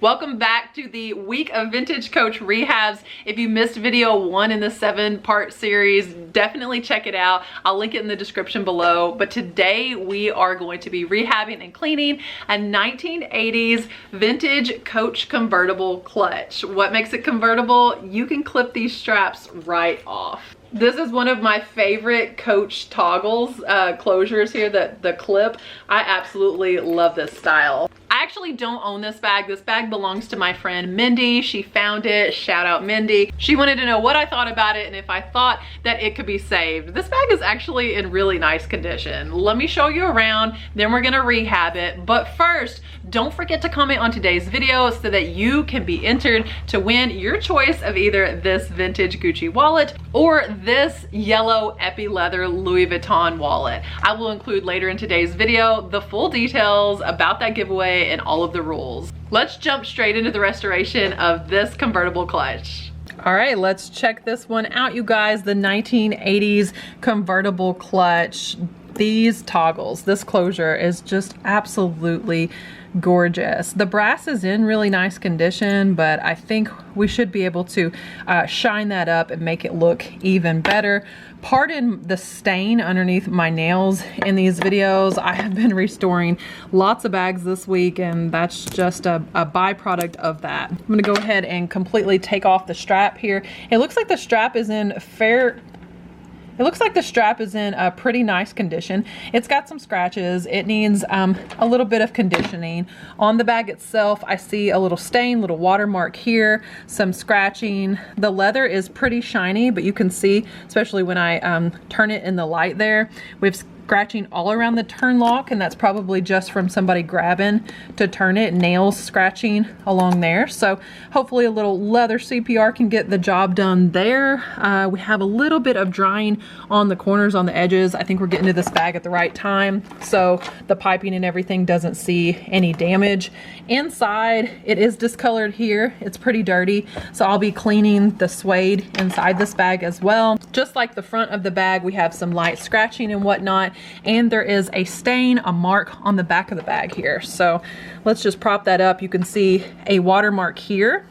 Welcome back to the week of vintage Coach rehabs. If you missed video 1 in the 7-part series, definitely check it out. I'll link it in the description below. But today we are going to be rehabbing and cleaning a 1980s vintage Coach convertible clutch. What makes it convertible? You can clip these straps right off. This is one of my favorite Coach toggles, closures here, the clip. I absolutely love this style. I actually don't own this bag. This bag belongs to my friend Mindy. She found it. Shout out Mindy. She wanted to know what I thought about it and if I thought that it could be saved. This bag is actually in really nice condition. Let me show you around, then we're gonna rehab it. But first, don't forget to comment on today's video so that you can be entered to win your choice of either this vintage Gucci wallet or this yellow Epi leather Louis Vuitton wallet. I will include later in today's video the full details about that giveaway and all of the rules. Let's jump straight into the restoration of this convertible clutch. All right, let's check this one out, you guys. The 1980s convertible clutch. These toggles, this closure is just absolutely gorgeous. The brass is in really nice condition, but I think we should be able to shine that up and make it look even better. Pardon the stain underneath my nails in these videos. I have been restoring lots of bags this week, and that's just a byproduct of that. I'm gonna go ahead and completely take off the strap here. It looks like the strap is in a pretty nice condition. It's got some scratches. It needs a little bit of conditioning. On the bag itself, I see a little stain, little watermark here, some scratching. The leather is pretty shiny, but you can see, especially when I turn it in the light there, we have scratching all around the turn lock, and that's probably just from somebody grabbing to turn it. Nails scratching along there. So hopefully a little leather CPR can get the job done there. We have a little bit of drying on the corners, on the edges. I think we're getting to this bag at the right time, so the piping and everything doesn't see any damage. Inside, it is discolored here. It's pretty dirty, so I'll be cleaning the suede inside this bag as well. Just like the front of the bag, we have some light scratching and whatnot, and there is a stain, a mark on the back of the bag here. So let's just prop that up. You can see a watermark here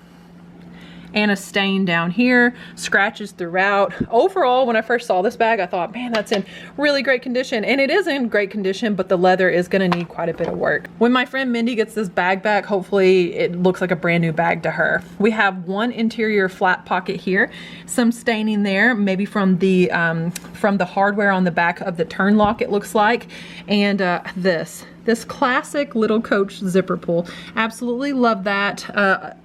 and a stain down here, scratches throughout. Overall, when I first saw this bag, I thought, man, that's in really great condition. And it is in great condition, but the leather is gonna need quite a bit of work. When my friend Mindy gets this bag back, hopefully it looks like a brand new bag to her. We have one interior flat pocket here, some staining there, maybe from the hardware on the back of the turn lock, it looks like. And this classic little Coach zipper pull. Absolutely love that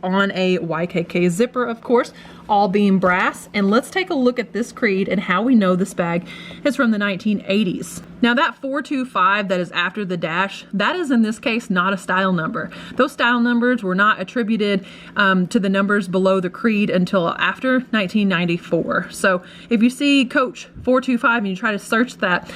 on a YKK zipper, of course, all being brass. And let's take a look at this creed and how we know this bag is from the 1980s. Now that 425 that is after the dash, that is in this case not a style number. Those style numbers were not attributed to the numbers below the creed until after 1994. So if you see Coach 425 and you try to search that,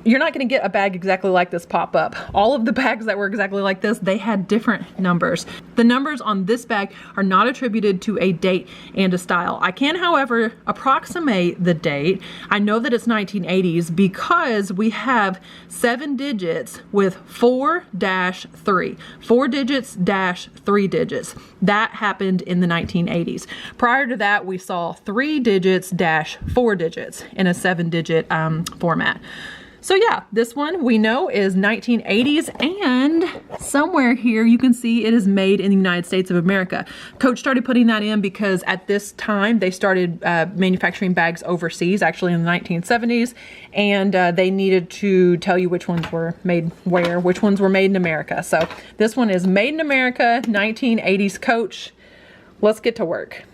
you're not going to get a bag exactly like this pop up. All of the bags that were exactly like this, they had different numbers. The numbers on this bag are not attributed to a date and a style. I can, however, approximate the date. I know that it's 1980s because we have 7 digits with 4-3. 4 digits dash 3 digits. That happened in the 1980s. Prior to that, we saw 3 digits dash 4 digits in a 7-digit format. So yeah, this one we know is 1980s, and somewhere here you can see it is made in the United States of America. Coach started putting that in because at this time they started manufacturing bags overseas, actually in the 1970s, and they needed to tell you which ones were made where, which ones were made in America. So this one is made in America, 1980s Coach. Let's get to work.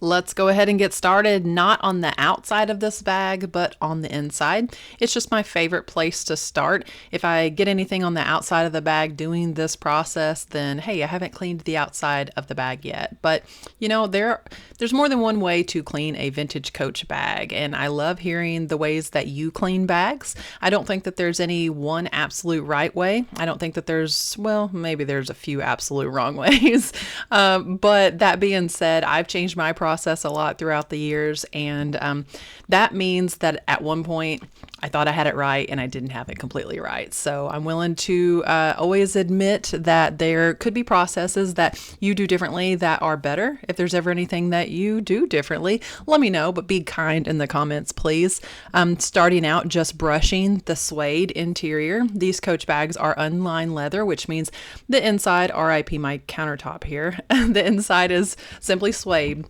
Let's go ahead and get started, not on the outside of this bag, but on the inside. It's just my favorite place to start. If I get anything on the outside of the bag doing this process, then hey, I haven't cleaned the outside of the bag yet. But you know, there's more than one way to clean a vintage Coach bag, and I love hearing the ways that you clean bags. I don't think that there's any one absolute right way. I don't think that there's, well, maybe there's a few absolute wrong ways. But that being said, I've changed my process a lot throughout the years, and that means that at one point I thought I had it right and I didn't have it completely right. So I'm willing to always admit that there could be processes that you do differently that are better. If there's ever anything that you do differently, let me know, but be kind in the comments, please. Starting out, just brushing the suede interior. These Coach bags are unlined leather, which means the inside, RIP my countertop here, the inside is simply suede.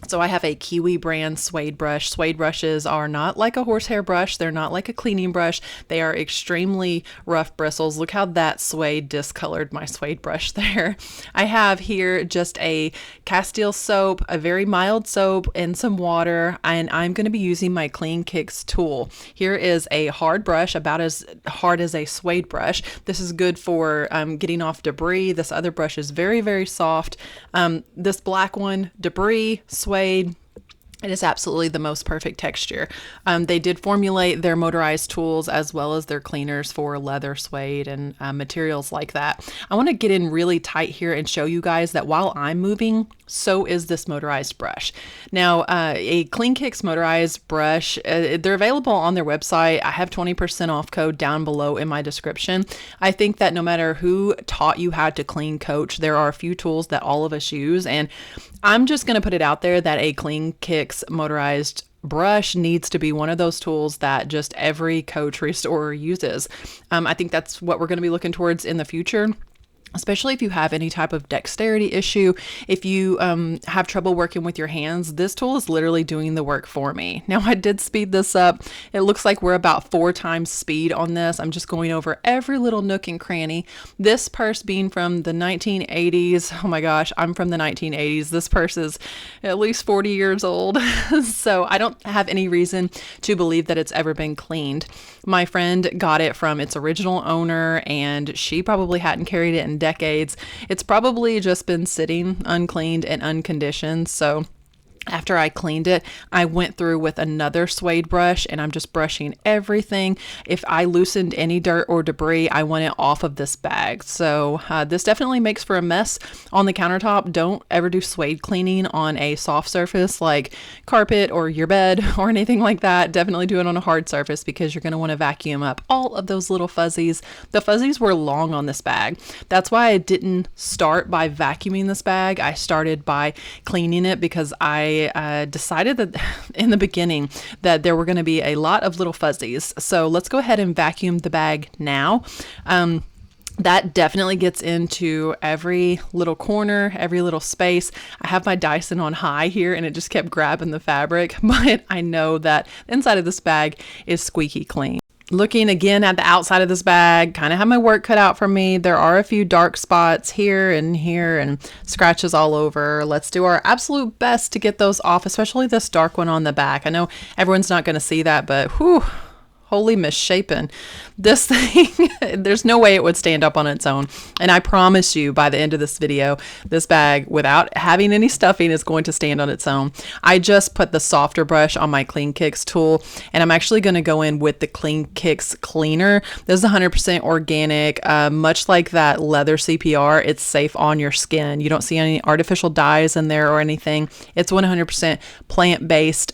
So I have a Kiwi brand suede brush. Suede brushes are not like a horsehair brush. They're not like a cleaning brush. They are extremely rough bristles. Look how that suede discolored my suede brush there. I have here just a Castile soap, a very mild soap, and some water, and I'm going to be using my Clean Kicks tool. Here is a hard brush, about as hard as a suede brush. This is good for getting off debris. This other brush is very, very soft. This black one, debris, suede. It is absolutely the most perfect texture. They did formulate their motorized tools as well as their cleaners for leather, suede, and materials like that. I want to get in really tight here and show you guys that while I'm moving, so is this motorized brush. Now, a Clean Kicks motorized brush, they're available on their website. I have 20% off code down below in my description. I think that no matter who taught you how to clean coach, there are a few tools that all of us use, and I'm just going to put it out there that a Clean Kicks motorized brush needs to be one of those tools that just every coach restorer uses. I think that's what we're going to be looking towards in the future. Especially if you have any type of dexterity issue, if you have trouble working with your hands, this tool is literally doing the work for me. Now, I did speed this up. It looks like we're about 4 times speed on this. I'm just going over every little nook and cranny. This purse being from the 1980s. Oh my gosh, I'm from the 1980s. This purse is at least 40 years old. So I don't have any reason to believe that it's ever been cleaned. My friend got it from its original owner, and she probably hadn't carried it in decades. It's probably just been sitting uncleaned and unconditioned. So after I cleaned it, I went through with another suede brush and I'm just brushing everything. If I loosened any dirt or debris, I want it off of this bag. So this definitely makes for a mess on the countertop. Don't ever do suede cleaning on a soft surface like carpet or your bed or anything like that. Definitely do it on a hard surface because you're going to want to vacuum up all of those little fuzzies. The fuzzies were long on this bag. That's why I didn't start by vacuuming this bag. I started by cleaning it because I decided that in the beginning that there were going to be a lot of little fuzzies. So let's go ahead and vacuum the bag now. That definitely gets into every little corner, every little space. I have my Dyson on high here and it just kept grabbing the fabric, but I know that the inside of this bag is squeaky clean. Looking again at the outside of this bag, kind of have my work cut out for me. There are a few dark spots here and scratches all over. Let's do our absolute best to get those off, especially this dark one on the back. I know everyone's not going to see that, but whew, holy misshapen. This thing, there's no way it would stand up on its own. And I promise you by the end of this video, this bag without having any stuffing is going to stand on its own. I just put the softer brush on my Clean Kicks tool and I'm actually going to go in with the Clean Kicks cleaner. This is 100% organic, much like that leather CPR. It's safe on your skin. You don't see any artificial dyes in there or anything. It's 100% plant-based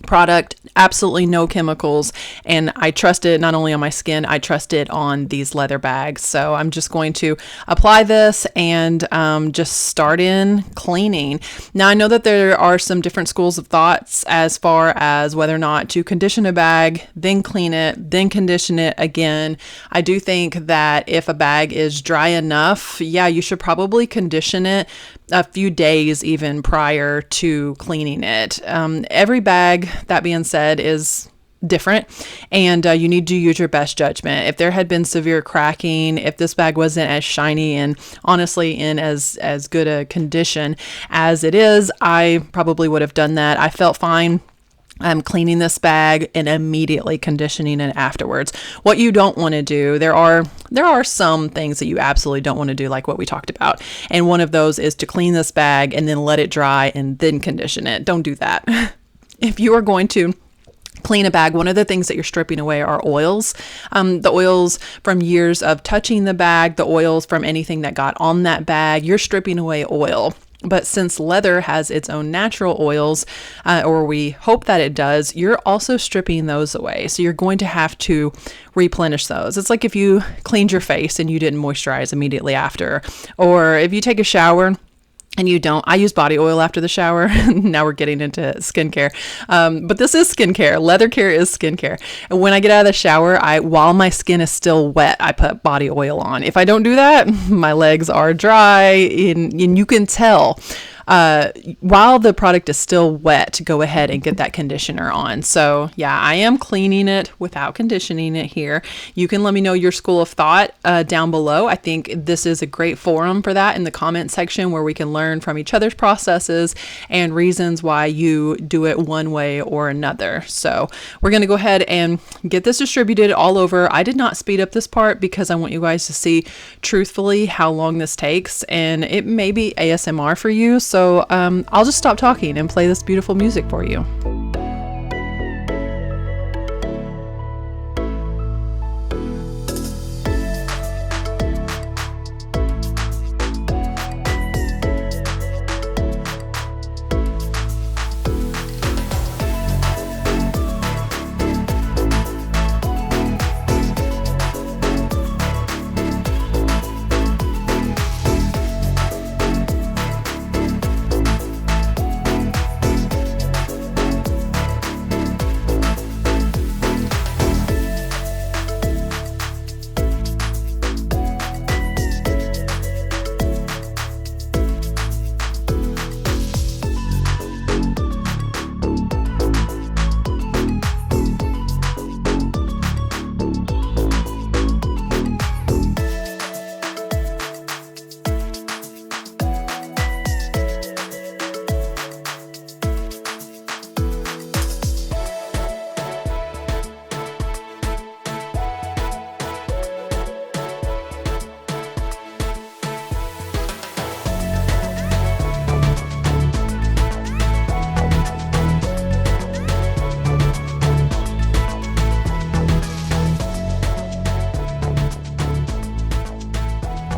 product, absolutely no chemicals, and I trust it not only on my skin, I trust it on these leather bags. So I'm just going to apply this and just start in cleaning. Now I know that there are some different schools of thoughts as far as whether or not to condition a bag, then clean it, then condition it again. I do think that if a bag is dry enough, yeah, you should probably condition it a few days even prior to cleaning it. Every bag, that being said, is different and you need to use your best judgment. If there had been severe cracking, if this bag wasn't as shiny and honestly in as good a condition as it is, I probably would have done that. I felt fine. I'm cleaning this bag and immediately conditioning it afterwards. What you don't want to do, there are some things that you absolutely don't want to do, like what we talked about. And one of those is to clean this bag and then let it dry and then condition it. Don't do that. If you are going to clean a bag, one of the things that you're stripping away are oils. The oils from years of touching the bag, the oils from anything that got on that bag, you're stripping away oil. But since leather has its own natural oils, or we hope that it does, you're also stripping those away. So you're going to have to replenish those. It's like if you cleaned your face and you didn't moisturize immediately after, or if you take a shower and you don't. I use body oil after the shower. Now we're getting into skincare. But this is skincare. Leather care is skincare. And when I get out of the shower, while my skin is still wet, I put body oil on. If I don't do that, my legs are dry, and you can tell. While the product is still wet, go ahead and get that conditioner on. So yeah, I am cleaning it without conditioning it here. You can let me know your school of thought down below. I think this is a great forum for that in the comment section, where we can learn from each other's processes and reasons why you do it one way or another. So we're going to go ahead and get this distributed all over. I did not speed up this part because I want you guys to see truthfully how long this takes, and it may be ASMR for you. So I'll just stop talking and play this beautiful music for you.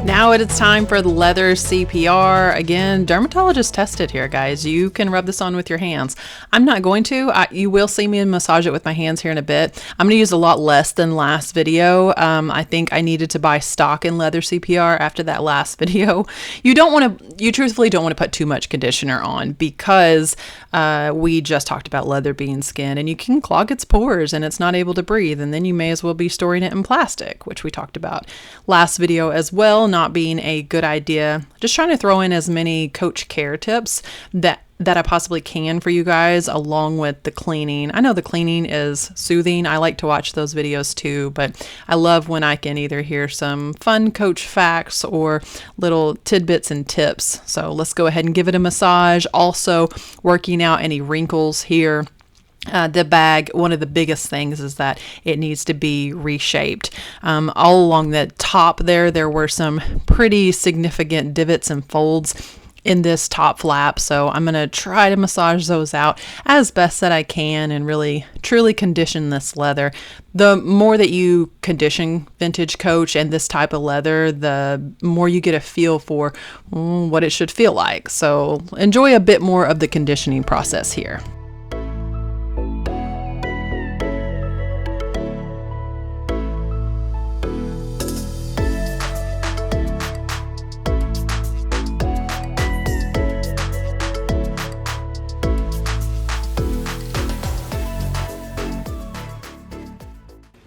Now it's time for the leather CPR. Again, dermatologist tested here, guys. You can rub this on with your hands. I'm not going to. You will see me massage it with my hands here in a bit. I'm going to use a lot less than last video. I think I needed to buy stock in leather CPR after that last video. You truthfully don't want to put too much conditioner on, because we just talked about leather being skin, and you can clog its pores and it's not able to breathe, and then you may as well be storing it in plastic, which we talked about last video as well, not being a good idea. Just trying to throw in as many Coach care tips that I possibly can for you guys, along with the cleaning. I know the cleaning is soothing. I like to watch those videos too, but I love when I can either hear some fun Coach facts or little tidbits and tips. So let's go ahead and give it a massage. Also working out any wrinkles here. The bag, one of the biggest things is that it needs to be reshaped. All along the top there were some pretty significant divots and folds in this top flap. So I'm going to try to massage those out as best that I can and really truly condition this leather. The more that you condition vintage Coach and this type of leather, the more you get a feel for what it should feel like. So enjoy a bit more of the conditioning process here.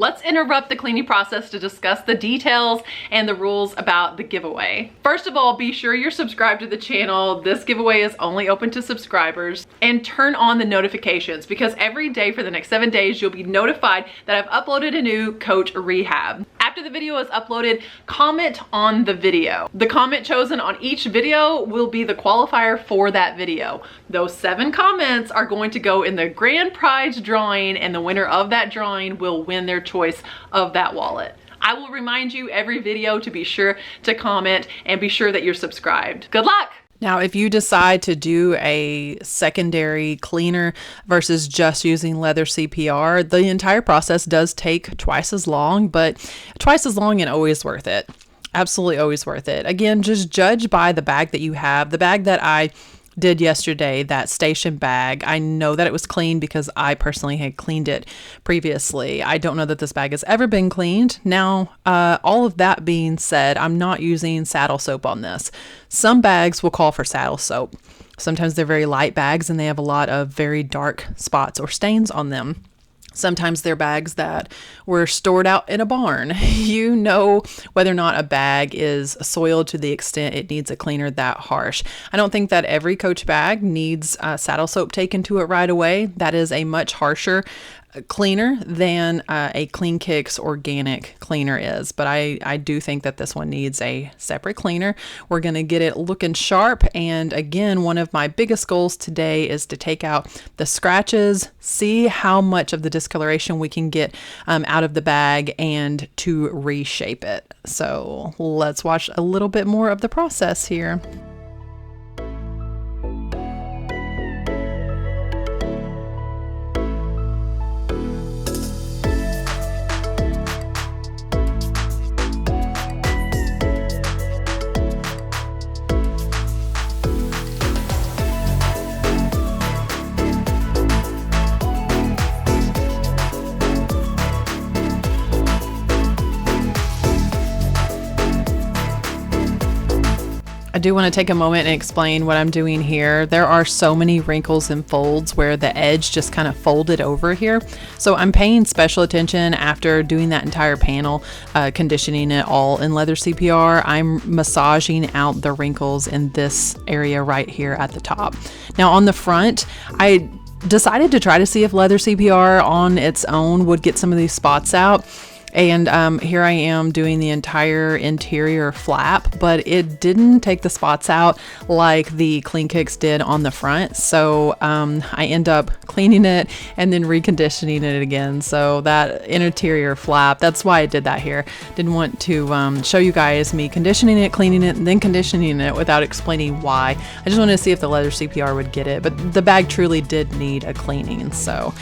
Let's interrupt the cleaning process to discuss the details and the rules about the giveaway. First of all, be sure you're subscribed to the channel. This giveaway is only open to subscribers, and turn on the notifications, because every day for the next 7 days, you'll be notified that I've uploaded a new Coach Rehab. After the video is uploaded, comment on the video. The comment chosen on each video will be the qualifier for that video. Those 7 comments are going to go in the grand prize drawing, and the winner of that drawing will win their choice of that wallet. I will remind you every video to be sure to comment and be sure that you're subscribed. Good luck! Now, if you decide to do a secondary cleaner versus just using leather CPR, the entire process does take twice as long, but twice as long and always worth it. Absolutely always worth it. Again, just judge by the bag that you have. The bag that I did yesterday, that station bag, I know that it was clean because I personally had cleaned it previously. I don't know that this bag has ever been cleaned. Now, all of that being said, I'm not using saddle soap on this. Some bags will call for saddle soap. Sometimes they're very light bags and they have a lot of very dark spots or stains on them. Sometimes they're bags that were stored out in a barn. You know whether or not a bag is soiled to the extent it needs a cleaner that harsh. I don't think that every Coach bag needs saddle soap taken to it right away. That is a much harsher cleaner than a Clean Kicks organic cleaner is, but I do think that this one needs a separate cleaner. We're going to get it looking sharp, and again, one of my biggest goals today is to take out the scratches, see how much of the discoloration we can get out of the bag, and to reshape it. So let's watch a little bit more of the process here. I do want to take a moment and explain what I'm doing here. There are so many wrinkles and folds where the edge just kind of folded over here. So I'm paying special attention after doing that entire panel, conditioning it all in leather CPR. I'm massaging out the wrinkles in this area right here at the top. Now on the front, I decided to try to see if leather CPR on its own would get some of these spots out. And here I am doing the entire interior flap, but it didn't take the spots out like the Clean Kicks did on the front. So I end up cleaning it and then reconditioning it again. So that interior flap, that's why I did that here. Didn't want to show you guys me conditioning it, cleaning it, and then conditioning it without explaining why. I just wanted to see if the leather CPR would get it, but the bag truly did need a cleaning. So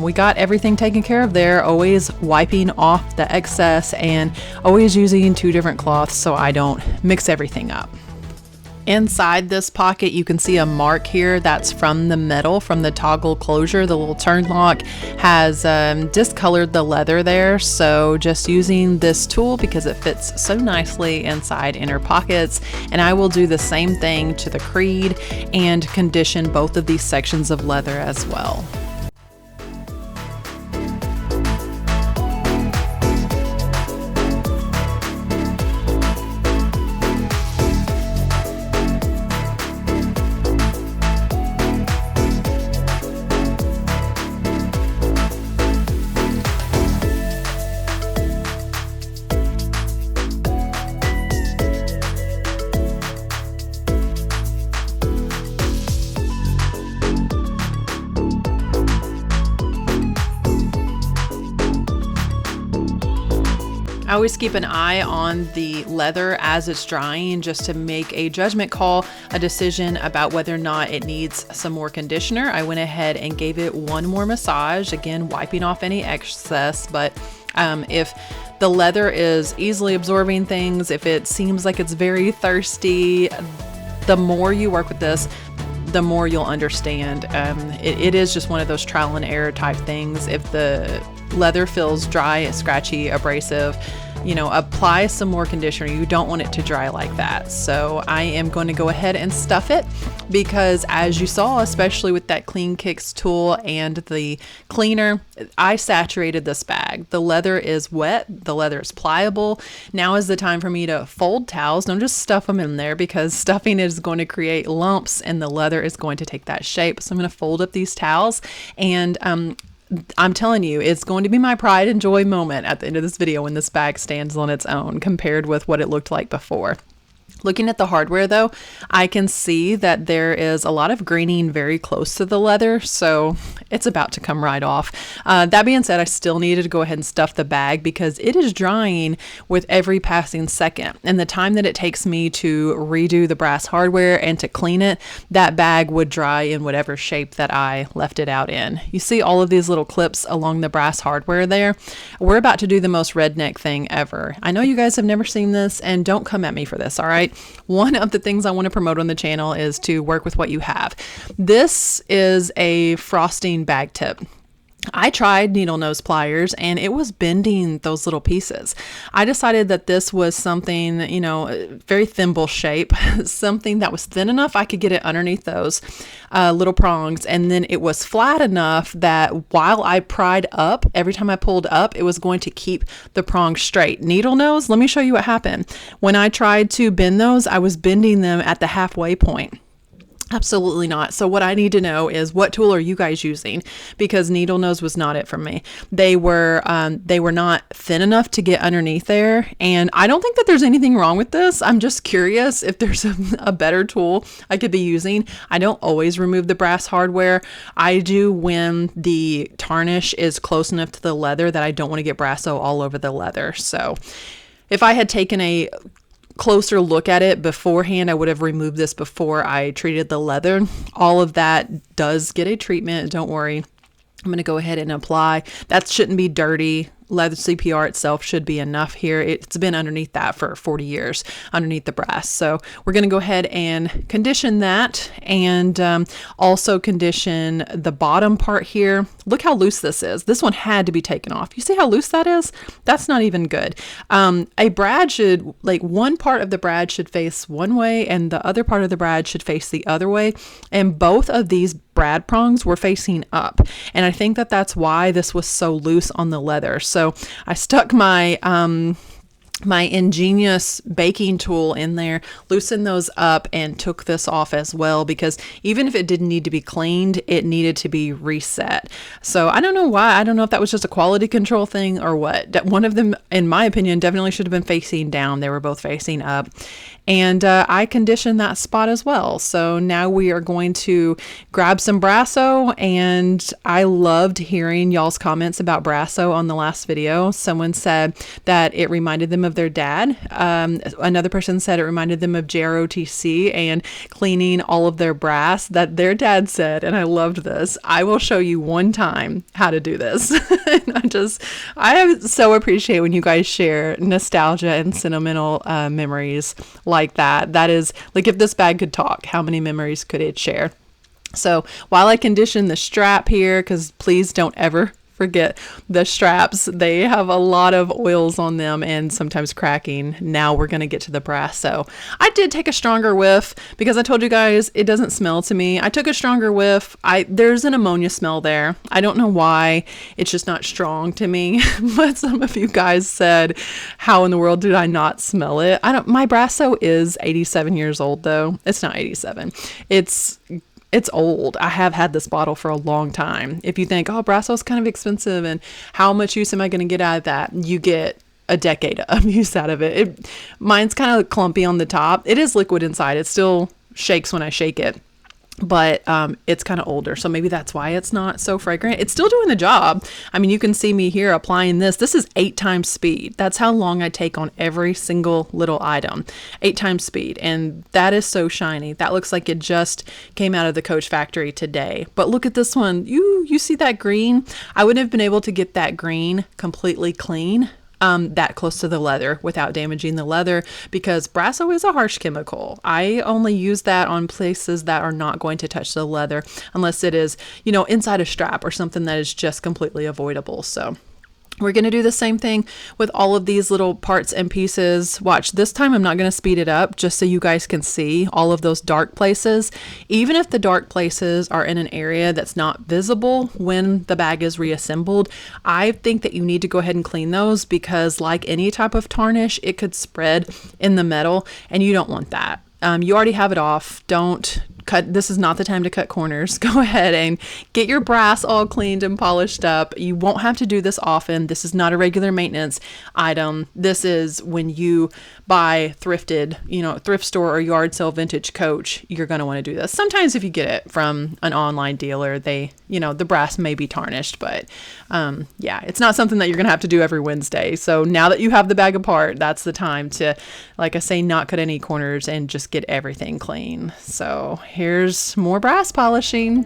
we got everything taken care of there, always wiping off the excess and always using 2 different cloths so I don't mix everything up. Inside this pocket, you can see a mark here that's from the metal, from the toggle closure. The little turn lock has discolored the leather there. So just using this tool because it fits so nicely inside inner pockets. And I will do the same thing to the creed and condition both of these sections of leather as well. I always keep an eye on the leather as it's drying just to make a judgment call, a decision about whether or not it needs some more conditioner. I went ahead and gave it one more massage, again, wiping off any excess, but if the leather is easily absorbing things, if it seems like it's very thirsty, the more you work with this, the more you'll understand. It is just one of those trial and error type things. If the leather feels dry, scratchy, abrasive, you know, apply some more conditioner. You don't want it to dry like that. So I am going to go ahead and stuff it because as you saw, especially with that Clean Kicks tool and the cleaner, I saturated this bag. The leather is wet. The leather is pliable. Now is the time for me to fold towels. Don't just stuff them in there because stuffing is going to create lumps and the leather is going to take that shape. So I'm going to fold up these towels and I'm telling you, it's going to be my pride and joy moment at the end of this video when this bag stands on its own compared with what it looked like before. Looking at the hardware though, I can see that there is a lot of graining very close to the leather, so it's about to come right off. That being said, I still needed to go ahead and stuff the bag because it is drying with every passing second. And the time that it takes me to redo the brass hardware and to clean it, that bag would dry in whatever shape that I left it out in. You see all of these little clips along the brass hardware there? We're about to do the most redneck thing ever. I know you guys have never seen this, and don't come at me for this, all right? One of the things I want to promote on the channel is to work with what you have. This is a frosting bag tip. I tried needle nose pliers and it was bending those little pieces. I decided that this was something, you know, very thimble shape, something that was thin enough I could get it underneath those little prongs. And then it was flat enough that while I pried up, every time I pulled up, it was going to keep the prongs straight. Needle nose, let me show you what happened. When I tried to bend those, I was bending them at the halfway point. Absolutely not. So what I need to know is, what tool are you guys using? Because needle nose was not it for me. They were not thin enough to get underneath there. And I don't think that there's anything wrong with this. I'm just curious if there's a better tool I could be using. I don't always remove the brass hardware. I do when the tarnish is close enough to the leather that I don't want to get brasso all over the leather. So if I had taken a closer look at it beforehand, I would have removed this before I treated the leather. All of that does get a treatment. Don't worry. I'm going to go ahead and apply. That shouldn't be dirty. Leather CPR itself should be enough here. It's been underneath that for 40 years, underneath the brass. So we're going to go ahead and condition that, and also condition the bottom part here. Look how loose this is. This one had to be taken off. You see how loose that is? That's not even good. A brad should, like, one part of the brad should face one way and the other part of the brad should face the other way. And both of these brad prongs were facing up. And I think that that's why this was so loose on the leather. So I stuck my my ingenious baking tool in there, loosened those up, and took this off as well, because even if it didn't need to be cleaned, it needed to be reset. So I don't know why. I don't know if that was just a quality control thing or what. One of them, in my opinion, definitely should have been facing down. They were both facing up. And I conditioned that spot as well. So now we are going to grab some brasso, and I loved hearing y'all's comments about brasso on the last video. Someone said that it reminded them of their dad. Another person said it reminded them of JROTC and cleaning all of their brass that their dad said, and I loved this. I will show you one time how to do this. I so appreciate when you guys share nostalgia and sentimental memories like that. That is, like, if this bag could talk, how many memories could it share? So while I condition the strap here, because please don't ever forget the straps, they have a lot of oils on them and sometimes cracking. Now we're going to get to the brass. So I did take a stronger whiff because I told you guys it doesn't smell to me. I took a stronger whiff. There's an ammonia smell there. I don't know why. It's just not strong to me. But some of you guys said, how in the world did I not smell it? My brasso is 87 years old though. It's not 87. It's old. I have had this bottle for a long time. If you think, oh, brasso's kind of expensive and how much use am I going to get out of that? You get a decade of use out of it. Mine's kind of clumpy on the top. It is liquid inside. It still shakes when I shake it. But it's kind of older, so maybe that's why it's not so fragrant. It's still doing the job. I mean, you can see me here applying this. This is 8 times speed. That's how long I take on every single little item. 8 times speed. And that is so shiny. That looks like it just came out of the Coach factory today. But look at this one. You see that green? I wouldn't have been able to get that green completely clean that close to the leather without damaging the leather, because brasso is a harsh chemical. I only use that on places that are not going to touch the leather unless it is, inside a strap or something that is just completely avoidable. So we're going to do the same thing with all of these little parts and pieces. Watch, this time I'm not going to speed it up just so you guys can see all of those dark places. Even if the dark places are in an area that's not visible when the bag is reassembled, I think that you need to go ahead and clean those, because like any type of tarnish, it could spread in the metal and you don't want that. You already have it off. Don't cut. This is not the time to cut corners. Go ahead and get your brass all cleaned and polished up. You won't have to do this often. This is not a regular maintenance item. This is when you buy thrifted, thrift store or yard sale vintage Coach, you're going to want to do this. Sometimes if you get it from an online dealer, they, the brass may be tarnished, but yeah, it's not something that you're going to have to do every Wednesday. So now that you have the bag apart, that's the time to, like I say, not cut any corners and just get everything clean. So here's more brass polishing.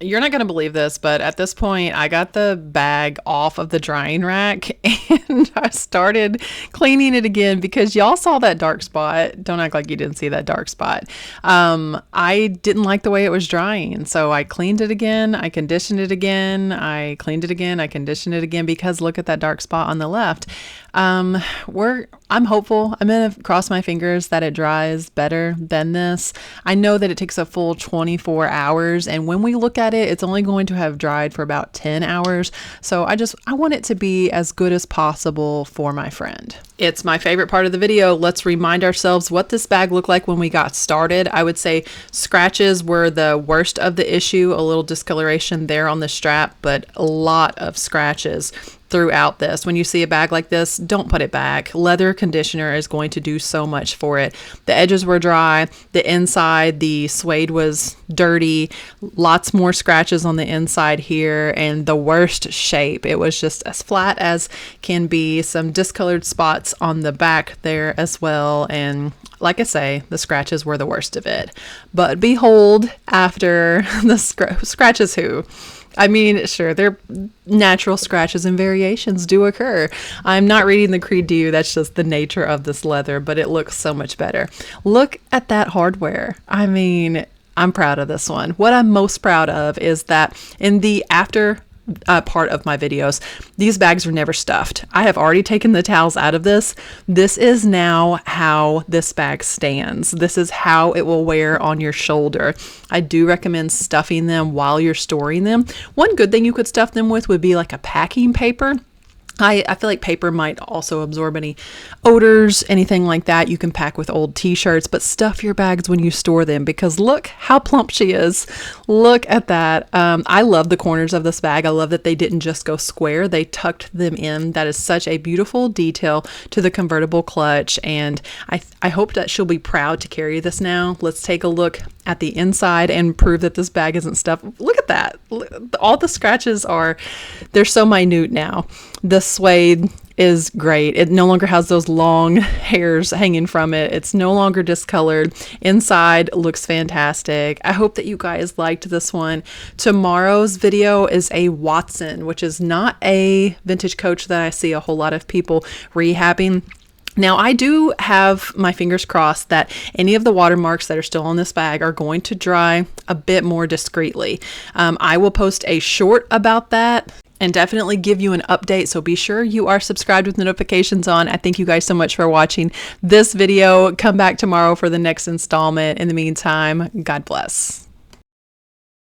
You're not going to believe this, but at this point, I got the bag off of the drying rack and I started cleaning it again because y'all saw that dark spot. Don't act like you didn't see that dark spot. I didn't like the way it was drying. So I cleaned it again. I conditioned it again. I cleaned it again. I conditioned it again because look at that dark spot on the left. I'm hopeful. I'm going to cross my fingers that it dries better than this. I know that it takes a full 24 hours. And when we look at it, it's only going to have dried for about 10 hours. So I want it to be as good as possible for my friend. It's my favorite part of the video. Let's remind ourselves what this bag looked like when we got started. I would say scratches were the worst of the issue, a little discoloration there on the strap, but a lot of scratches throughout this. When you see a bag like this, don't put it back. Leather conditioner is going to do so much for it. The edges were dry. The inside, the suede was dirty. Lots more scratches on the inside here and the worst shape. It was just as flat as can be. Some discolored spots on the back there as well. And like I say, the scratches were the worst of it. But behold, after the scratches who? I mean, sure, they're natural scratches and variations do occur. I'm not reading the creed to you. That's just the nature of this leather, but it looks so much better. Look at that hardware. I mean, I'm proud of this one. What I'm most proud of is that in the after part of my videos, these bags were never stuffed. I have already taken the towels out of this. This is now how this bag stands. This is how it will wear on your shoulder. I do recommend stuffing them while you're storing them. One good thing you could stuff them with would be like a packing paper. I feel like paper might also absorb any odors, anything like that. You can pack with old t-shirts, but stuff your bags when you store them because look how plump she is. Look at that. I love the corners of this bag. I love that they didn't just go square. They tucked them in. That is such a beautiful detail to the convertible clutch. And I hope that she'll be proud to carry this now. Let's take a look at the inside and prove that this bag isn't stuffed. Look at that. All the scratches they're so minute now. The suede is great. It no longer has those long hairs hanging from it. It's no longer discolored. Inside looks fantastic. I hope that you guys liked this one. Tomorrow's video is a Watson, which is not a vintage Coach that I see a whole lot of people rehabbing. Now, I do have my fingers crossed that any of the watermarks that are still on this bag are going to dry a bit more discreetly. I will post a short about that and definitely give you an update. So be sure you are subscribed with notifications on. I thank you guys so much for watching this video. Come back tomorrow for the next installment. In the meantime, God bless.